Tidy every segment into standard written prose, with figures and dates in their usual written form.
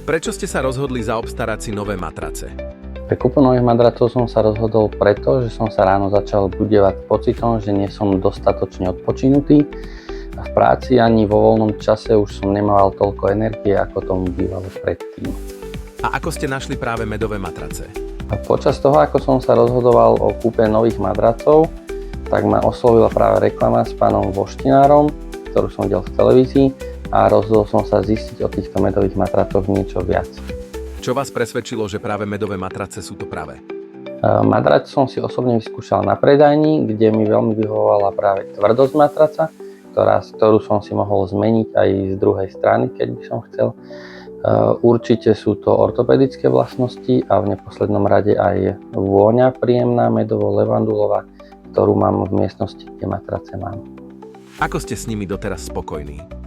Prečo ste sa rozhodli zaobstarať si nové matrace? Pre kúpu nových madracov som sa rozhodol preto, že som sa ráno začal budievať pocitom, že nie som dostatočne odpočinutý a v práci ani vo voľnom čase už som nemal toľko energie, ako tomu bývalo predtým. A ako ste našli práve medové matrace? A počas toho, ako som sa rozhodoval o kúpe nových madracov, tak ma oslovila práve reklama s pánom Voštinárom, ktorú som videl v televízii, a rozhodol som sa zistiť o týchto medových matracoch niečo viac. Čo vás presvedčilo, že práve medové matrace sú to práve? Madrac som si osobne vyskúšal na predajni, kde mi veľmi vyhovovala práve tvrdosť matraca, ktorú som si mohol zmeniť aj z druhej strany, keď by som chcel. Určite sú to ortopedické vlastnosti a v neposlednom rade aj vôňa príjemná medovo-levandulová, ktorú mám v miestnosti, kde matrace mám. Ako ste s nimi doteraz spokojní?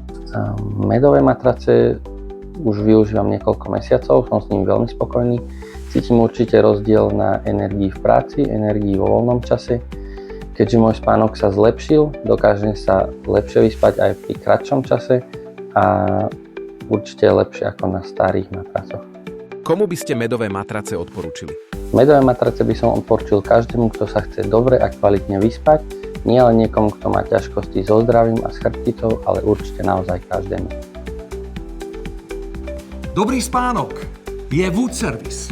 Medové matrace už využívam niekoľko mesiacov, som s nimi veľmi spokojný. Cítim určite rozdiel na energii v práci, energii vo voľnom čase. Keďže môj spánok sa zlepšil, dokážem sa lepšie vyspať aj pri kratšom čase a určite lepšie ako na starých matracoch. Komu by ste medové matrace odporúčili? Medové matrace by som odporúčil každému, kto sa chce dobre a kvalitne vyspať, nie len niekomu, kto má ťažkosti so zdravím a s chrbticou, ale určite naozaj každému. Dobrý spánok je Wood Service.